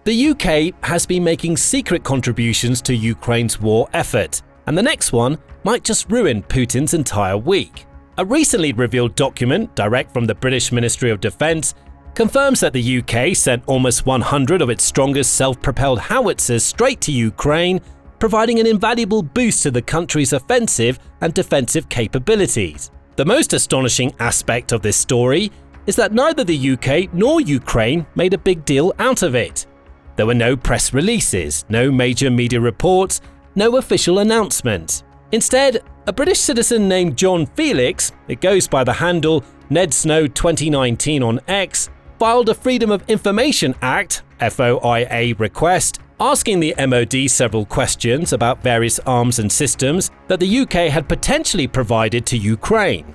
The UK has been making secret contributions to Ukraine's war effort, and the next one might just ruin Putin's entire week. A recently revealed document, direct from the British Ministry of Defence, confirms that the UK sent almost 100 of its strongest self-propelled howitzers straight to Ukraine, providing an invaluable boost to the country's offensive and defensive capabilities. The most astonishing aspect of this story is that neither the UK nor Ukraine made a big deal out of it. There were no press releases, no major media reports, no official announcements. Instead, a British citizen named John Felix, it goes by the handle NedSnow2019 on X, filed a Freedom of Information Act (FOIA) request, asking the MOD several questions about various arms and systems that the UK had potentially provided to Ukraine.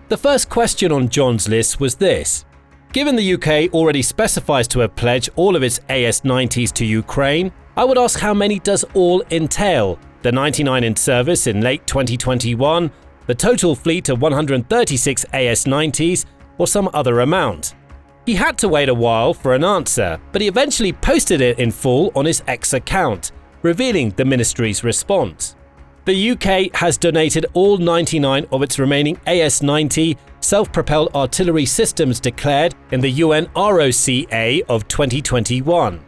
The first question on John's list was this: given the UK already specifies to have pledged all of its AS-90s to Ukraine, I would ask how many does all entail? The 99 in service in late 2021, the total fleet of 136 AS-90s, or some other amount? He had to wait a while for an answer, but he eventually posted it in full on his X account, revealing the ministry's response. The UK has donated all 99 of its remaining AS-90 self-propelled artillery systems declared in the UN ROCA of 2021.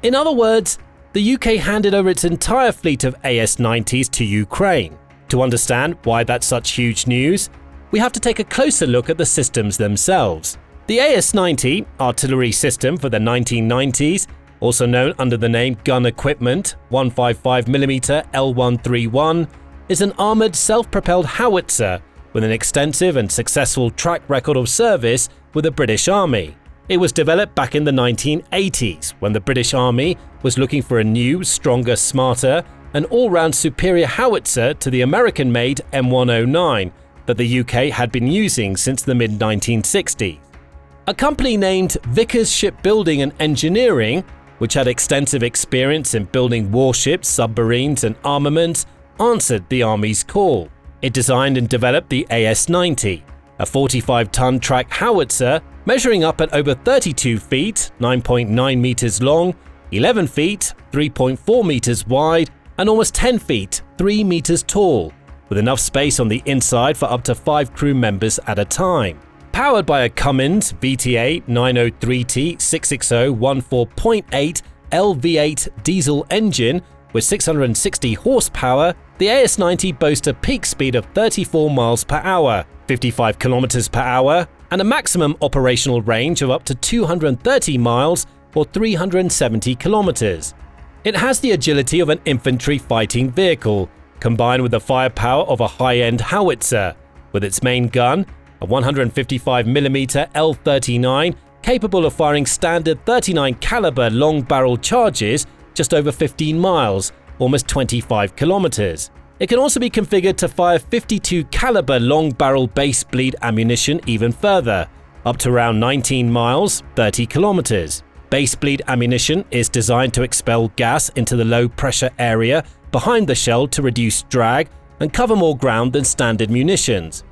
In other words, the UK handed over its entire fleet of AS-90s to Ukraine. To understand why that's such huge news, we have to take a closer look at the systems themselves. The AS-90 artillery system for the 1990s, also known under the name Gun Equipment 155mm L131, is an armoured self-propelled howitzer with an extensive and successful track record of service with the British Army. It was developed back in the 1980s when the British Army was looking for a new, stronger, smarter, and all-round superior howitzer to the American-made M109 that the UK had been using since the mid-1960s. A company named Vickers Shipbuilding and Engineering, which had extensive experience in building warships, submarines, and armaments, answered the Army's call. It designed and developed the AS-90, a 45-ton track howitzer measuring up at over 32 feet, 9.9 meters long, 11 feet, 3.4 meters wide, and almost 10 feet, 3 meters tall, with enough space on the inside for up to 5 crew members at a time. Powered by a Cummins VTA 903T 660-14.8 LV8 diesel engine with 660 horsepower, the AS-90 boasts a peak speed of 34 miles per hour, 55 kilometers per hour, and a maximum operational range of up to 230 miles or 370 kilometers. It has the agility of an infantry fighting vehicle, combined with the firepower of a high-end howitzer, with its main gun, a 155mm L39, capable of firing standard 39 caliber long barrel charges just over 15 miles, almost 25 kilometers. It can also be configured to fire 52 caliber long barrel base bleed ammunition even further, up to around 19 miles, 30 kilometers. Base bleed ammunition is designed to expel gas into the low pressure area behind the shell to reduce drag and cover more ground than standard munitions.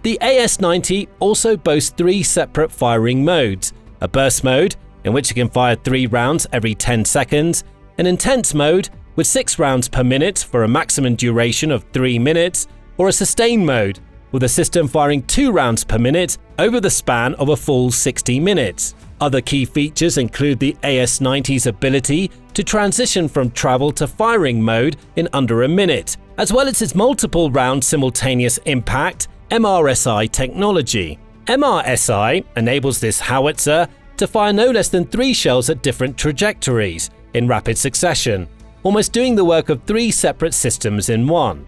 The AS-90 also boasts 3 separate firing modes: a burst mode, in which it can fire 3 rounds every 10 seconds, an intense mode with 6 rounds per minute for a maximum duration of 3 minutes, or a sustain mode, with a system firing 2 rounds per minute over the span of a full 60 minutes. Other key features include the AS-90's ability to transition from travel to firing mode in under a minute, as well as its multiple round simultaneous impact MRSI technology. MRSI enables this howitzer to fire no less than 3 shells at different trajectories in rapid succession, almost doing the work of 3 separate systems in one.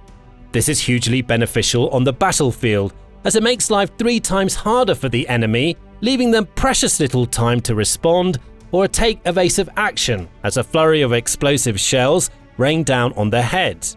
This is hugely beneficial on the battlefield, as it makes life 3 times harder for the enemy, leaving them precious little time to respond or take evasive action as a flurry of explosive shells rain down on their heads.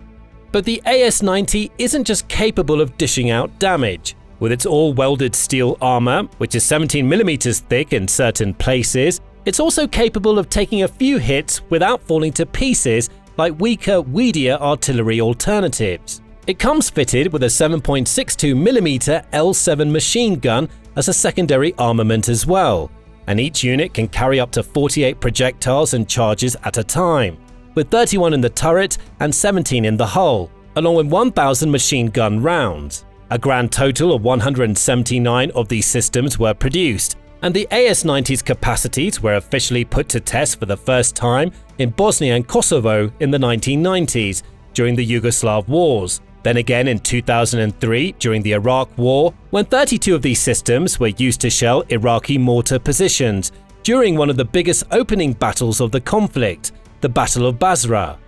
But the AS-90 isn't just capable of dishing out damage. With its all-welded steel armor, which is 17mm thick in certain places, it's also capable of taking a few hits without falling to pieces like weaker, weedier artillery alternatives. It comes fitted with a 7.62mm L7 machine gun as a secondary armament as well, and each unit can carry up to 48 projectiles and charges at a time, with 31 in the turret and 17 in the hull, along with 1,000 machine gun rounds. A grand total of 179 of these systems were produced, and the AS-90's capacities were officially put to test for the first time in Bosnia and Kosovo in the 1990s during the Yugoslav wars. Then again in 2003 during the Iraq War, when 32 of these systems were used to shell Iraqi mortar positions during one of the biggest opening battles of the conflict, the Battle of Basra.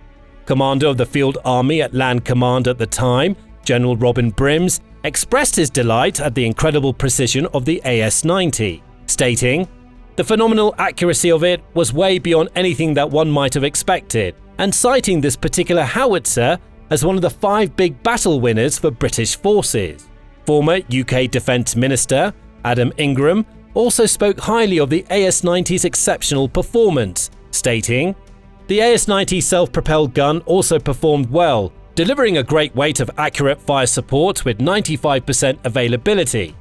Commander of the Field Army at Land Command at the time, General Robin Brims, expressed his delight at the incredible precision of the AS-90, stating, "The phenomenal accuracy of it was way beyond anything that one might have expected," and citing this particular howitzer as one of the 5 big battle winners for British forces. Former UK Defence Minister Adam Ingram also spoke highly of the AS-90's exceptional performance, stating, "The AS-90 self-propelled gun also performed well, delivering a great weight of accurate fire support with 95% availability.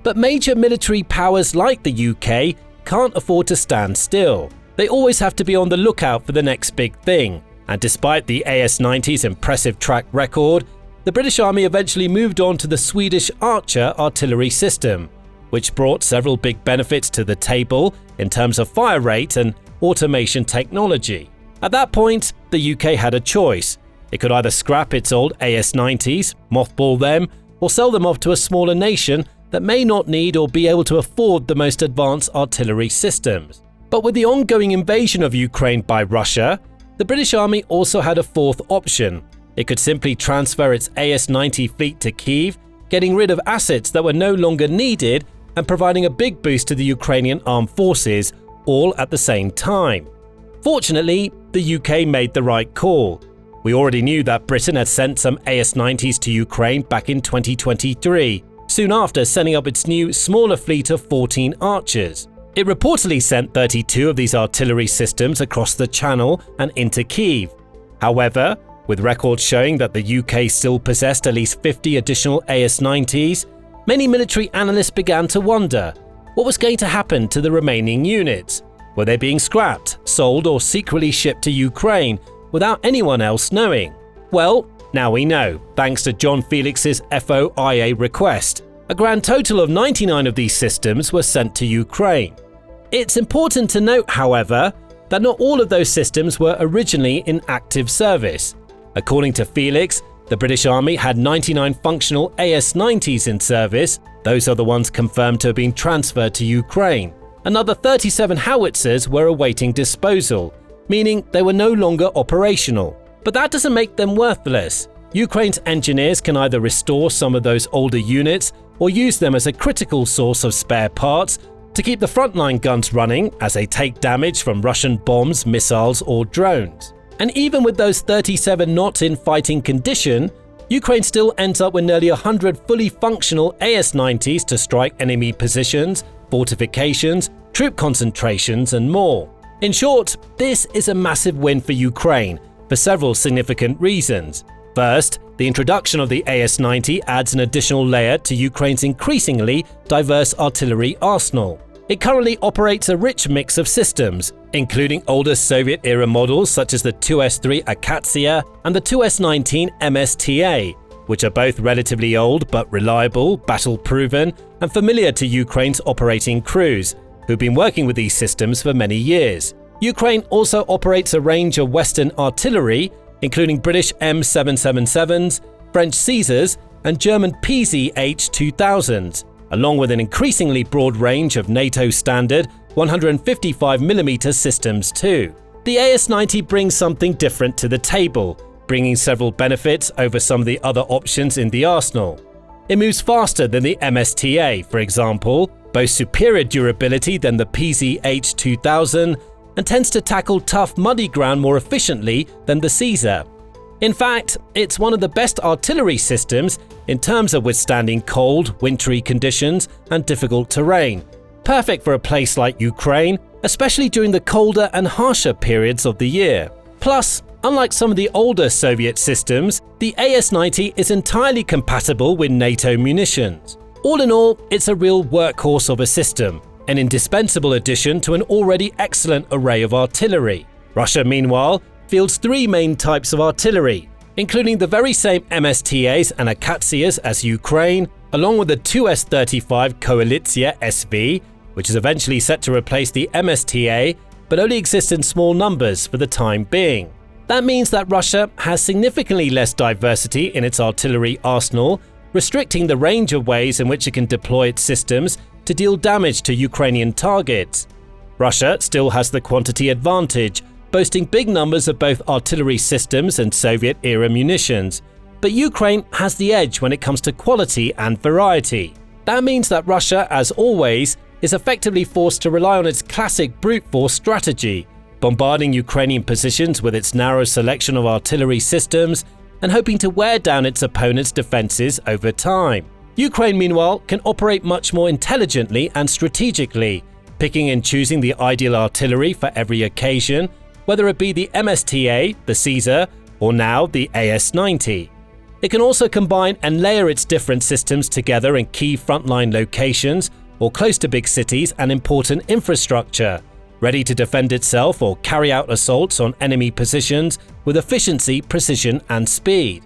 But major military powers like the UK can't afford to stand still. They always have to be on the lookout for the next big thing." And despite the AS-90's impressive track record, the British Army eventually moved on to the Swedish Archer artillery system, which brought several big benefits to the table in terms of fire rate and automation technology. At that point, the UK had a choice. It could either scrap its old AS-90s, mothball them, or sell them off to a smaller nation that may not need or be able to afford the most advanced artillery systems. But with the ongoing invasion of Ukraine by Russia, the British Army also had a fourth option. It could simply transfer its AS-90 fleet to Kyiv, getting rid of assets that were no longer needed and providing a big boost to the Ukrainian armed forces, all at the same time. Fortunately, the UK made the right call. We already knew that Britain had sent some AS-90s to Ukraine back in 2023, soon after sending up its new, smaller fleet of 14 Archers. It reportedly sent 32 of these artillery systems across the Channel and into Kyiv. However, with records showing that the UK still possessed at least 50 additional AS-90s, many military analysts began to wonder what was going to happen to the remaining units. Were they being scrapped, sold, or secretly shipped to Ukraine without anyone else knowing? Well, now we know, thanks to John Felix's FOIA request. A grand total of 99 of these systems were sent to Ukraine. It's important to note, however, that not all of those systems were originally in active service. According to Felix, the British Army had 99 functional AS-90s in service. Those are the ones confirmed to have been transferred to Ukraine. Another 37 howitzers were awaiting disposal, meaning they were no longer operational. But that doesn't make them worthless. Ukraine's engineers can either restore some of those older units or use them as a critical source of spare parts to keep the frontline guns running as they take damage from Russian bombs, missiles, or drones. And even with those 37 not in fighting condition, Ukraine still ends up with nearly 100 fully functional AS-90s to strike enemy positions, fortifications, troop concentrations, and more. In short, this is a massive win for Ukraine for several significant reasons. First, the introduction of the AS-90 adds an additional layer to Ukraine's increasingly diverse artillery arsenal. It currently operates a rich mix of systems, including older Soviet-era models such as the 2S3 Akatsiya and the 2S19 MSTA, which are both relatively old but reliable, battle-proven, and familiar to Ukraine's operating crews, who've been working with these systems for many years. Ukraine also operates a range of Western artillery, including British M777s, French Caesars, and German PZH-2000s, along with an increasingly broad range of NATO standard 155mm systems too. The AS-90 brings something different to the table, bringing several benefits over some of the other options in the arsenal. It moves faster than the MSTA, for example, boasts superior durability than the PZH-2000, and tends to tackle tough, muddy ground more efficiently than the Caesar. In fact, it's one of the best artillery systems in terms of withstanding cold, wintry conditions and difficult terrain, perfect for a place like Ukraine, especially during the colder and harsher periods of the year. Plus, unlike some of the older Soviet systems, the AS-90 is entirely compatible with NATO munitions. All in all, it's a real workhorse of a system. an indispensable addition to an already excellent array of artillery. Russia, meanwhile, fields 3 main types of artillery, including the very same MSTAs and Akatsias as Ukraine, along with the 2 S-35 Koalitsia SV, which is eventually set to replace the MSTA, but only exists in small numbers for the time being. That means that Russia has significantly less diversity in its artillery arsenal, restricting the range of ways in which it can deploy its systems to deal damage to Ukrainian targets. Russia still has the quantity advantage, boasting big numbers of both artillery systems and Soviet-era munitions, but Ukraine has the edge when it comes to quality and variety. That means that Russia, as always, is effectively forced to rely on its classic brute force strategy, bombarding Ukrainian positions with its narrow selection of artillery systems and hoping to wear down its opponent's defenses over time. Ukraine, meanwhile, can operate much more intelligently and strategically, picking and choosing the ideal artillery for every occasion, whether it be the MSTA, the Caesar, or now the AS-90. It can also combine and layer its different systems together in key frontline locations or close to big cities and important infrastructure, ready to defend itself or carry out assaults on enemy positions with efficiency, precision, and speed.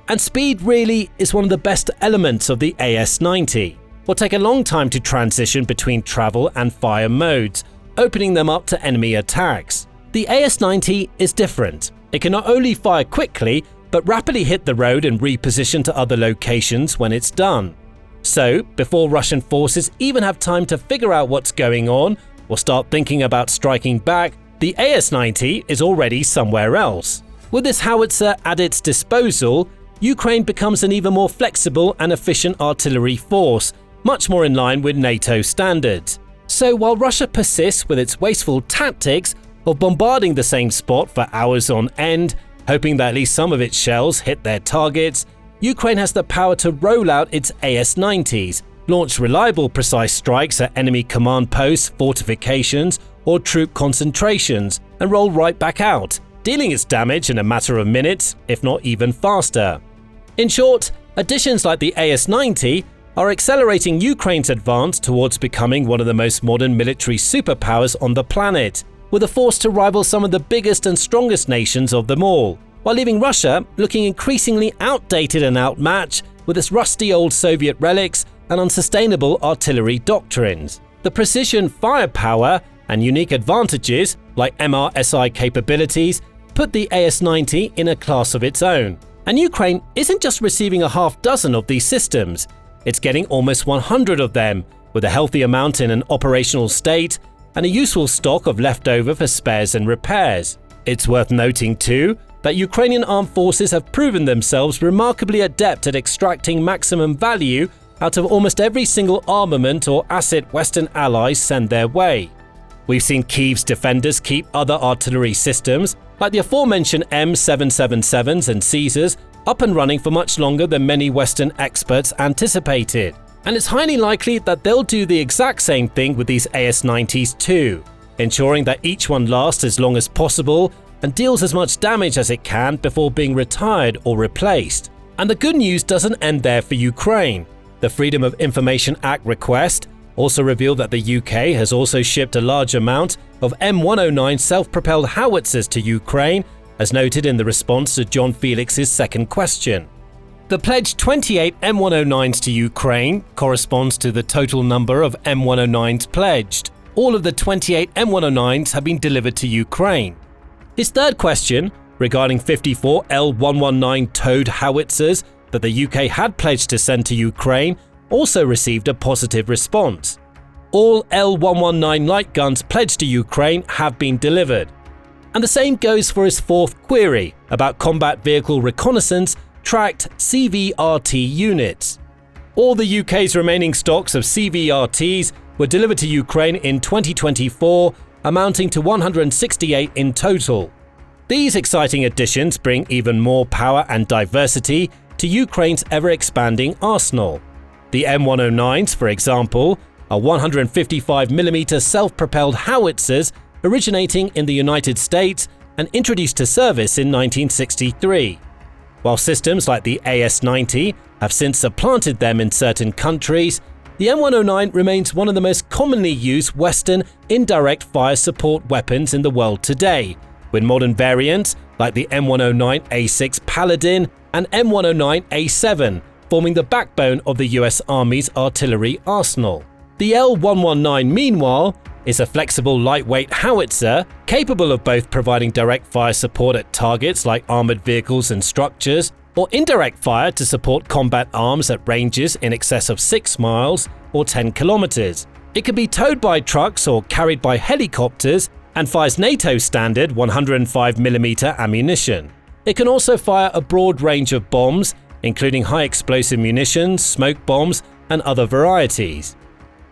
And speed really is one of the best elements of the AS-90. Will take a long time to transition between travel and fire modes, opening them up to enemy attacks. The AS-90 is different. It can not only fire quickly, but rapidly hit the road and reposition to other locations when it's done. So, before Russian forces even have time to figure out what's going on or start thinking about striking back, the AS-90 is already somewhere else. With this howitzer at its disposal, Ukraine becomes an even more flexible and efficient artillery force, much more in line with NATO standards. So while Russia persists with its wasteful tactics of bombarding the same spot for hours on end, hoping that at least some of its shells hit their targets, Ukraine has the power to roll out its AS-90s, launch reliable precise strikes at enemy command posts, fortifications, or troop concentrations, and roll right back out, dealing its damage in a matter of minutes, if not even faster. In short, additions like the AS-90 are accelerating Ukraine's advance towards becoming one of the most modern military superpowers on the planet, with a force to rival some of the biggest and strongest nations of them all, while leaving Russia looking increasingly outdated and outmatched with its rusty old Soviet relics and unsustainable artillery doctrines. The precision firepower and unique advantages like MRSI capabilities put the AS-90 in a class of its own. And Ukraine isn't just receiving a half dozen of these systems, it's getting almost 100 of them, with a healthy amount in an operational state and a useful stock of leftover for spares and repairs. It's worth noting too that Ukrainian armed forces have proven themselves remarkably adept at extracting maximum value out of almost every single armament or asset Western allies send their way. We've seen Kyiv's defenders keep other artillery systems, like the aforementioned M777s and Caesars, up and running for much longer than many Western experts anticipated. And it's highly likely that they'll do the exact same thing with these AS-90s too, ensuring that each one lasts as long as possible and deals as much damage as it can before being retired or replaced. And the good news doesn't end there for Ukraine. The Freedom of Information Act request also revealed that the UK has also shipped a large amount of M109 self-propelled howitzers to Ukraine, as noted in the response to John Felix's second question. The pledged 28 M109s to Ukraine corresponds to the total number of M109s pledged. All of the 28 M109s have been delivered to Ukraine. His third question, regarding 54 L119 towed howitzers that the UK had pledged to send to Ukraine, also received a positive response. All L119 light guns pledged to Ukraine have been delivered. And the same goes for his fourth query about combat vehicle reconnaissance tracked CVRT units. All the UK's remaining stocks of CVRTs were delivered to Ukraine in 2024, amounting to 168 in total. These exciting additions bring even more power and diversity to Ukraine's ever-expanding arsenal. The M109s, for example, are 155mm self-propelled howitzers originating in the United States and introduced to service in 1963. While systems like the AS-90 have since supplanted them in certain countries, The M109 remains one of the most commonly used Western indirect fire support weapons in the world today, with modern variants like the M109A6 Paladin and M109A7 forming the backbone of the US Army's artillery arsenal. The L119, meanwhile, is a flexible lightweight howitzer capable of both providing direct fire support at targets like armored vehicles and structures, or indirect fire to support combat arms at ranges in excess of 6 miles or 10 kilometers. It can be towed by trucks or carried by helicopters and fires NATO standard 105mm ammunition. It can also fire a broad range of bombs, including high explosive munitions, smoke bombs, and other varieties.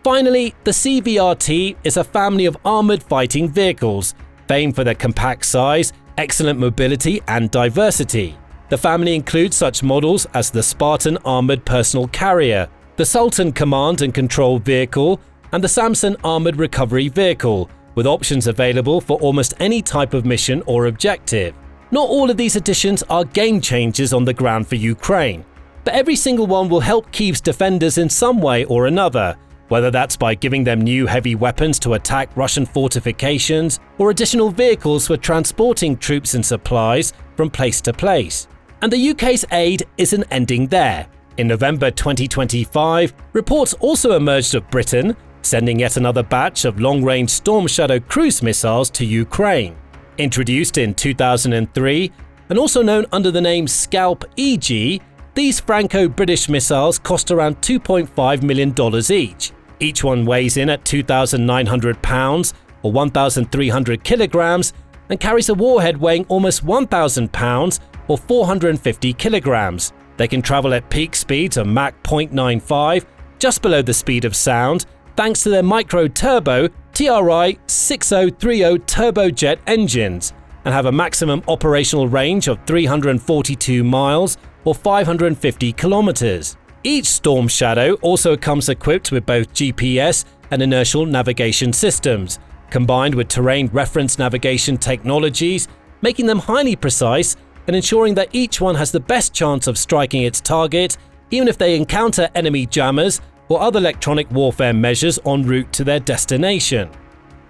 Finally, the CVRT is a family of armored fighting vehicles, famed for their compact size, excellent mobility, and diversity. The family includes such models as the Spartan Armored Personal Carrier, the Sultan Command and Control Vehicle, and the Samson Armored Recovery Vehicle, with options available for almost any type of mission or objective. Not all of these additions are game changers on the ground for Ukraine, but every single one will help Kyiv's defenders in some way or another, whether that's by giving them new heavy weapons to attack Russian fortifications or additional vehicles for transporting troops and supplies from place to place. And the UK's aid isn't ending there. In November 2025, reports also emerged of Britain sending yet another batch of long-range Storm Shadow cruise missiles to Ukraine. Introduced in 2003 and also known under the name Scalp EG, these Franco-British missiles cost around $2.5 million each. Each one weighs in at 2,900 pounds or 1,300 kilograms and carries a warhead weighing almost 1,000 pounds or 450 kilograms. They can travel at peak speeds of Mach 0.95, just below the speed of sound, thanks to their micro-turbo TRI 6030 turbojet engines, and have a maximum operational range of 342 miles or 550 kilometers. Each Storm Shadow also comes equipped with both GPS and inertial navigation systems, combined with terrain reference navigation technologies, making them highly precise and ensuring that each one has the best chance of striking its target, even if they encounter enemy jammers or other electronic warfare measures en route to their destination.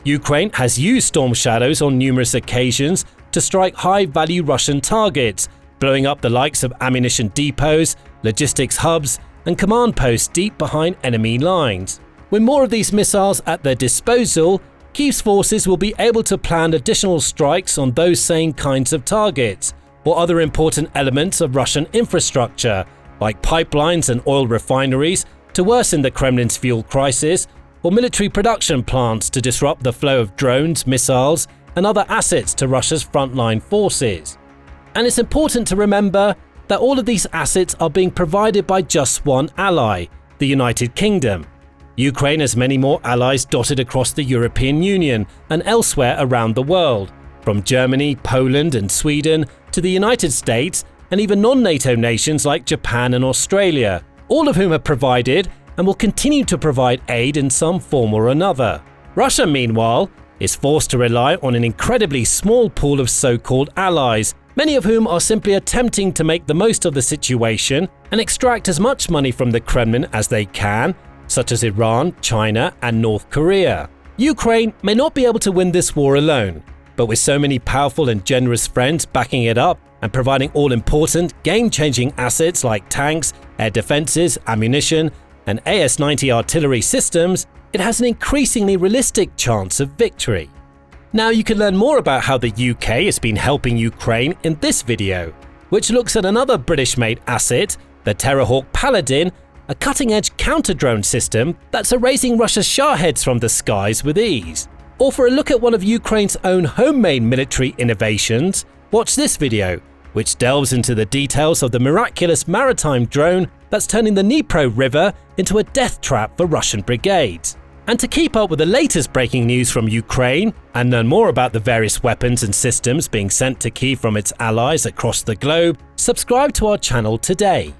Ukraine has used Storm Shadows on numerous occasions to strike high-value Russian targets, blowing up the likes of ammunition depots, logistics hubs, and command posts deep behind enemy lines. With more of these missiles at their disposal, Kyiv's forces will be able to plan additional strikes on those same kinds of targets, or other important elements of Russian infrastructure, like pipelines and oil refineries, to worsen the Kremlin's fuel crisis, or military production plants to disrupt the flow of drones, missiles, and other assets to Russia's frontline forces. And it's important to remember that all of these assets are being provided by just one ally, the United Kingdom. Ukraine has many more allies dotted across the European Union and elsewhere around the world, from Germany, Poland, and Sweden to the United States, and even non-NATO nations like Japan and Australia, all of whom have provided and will continue to provide aid in some form or another. Russia, meanwhile, is forced to rely on an incredibly small pool of so-called allies, many of whom are simply attempting to make the most of the situation and extract as much money from the Kremlin as they can, such as Iran, China, and North Korea. Ukraine may not be able to win this war alone, but with so many powerful and generous friends backing it up and providing all-important, game-changing assets like tanks, air defenses, ammunition, and AS-90 artillery systems, it has an increasingly realistic chance of victory. Now you can learn more about how the UK has been helping Ukraine in this video, which looks at another British-made asset, the Terrahawk Paladin, a cutting-edge counter-drone system that's erasing Russia's Shahed from the skies with ease. Or for a look at one of Ukraine's own homemade military innovations, watch this video, which delves into the details of the miraculous maritime drone that's turning the Dnipro River into a death trap for Russian brigades. And to keep up with the latest breaking news from Ukraine and learn more about the various weapons and systems being sent to Kyiv from its allies across the globe, subscribe to our channel today.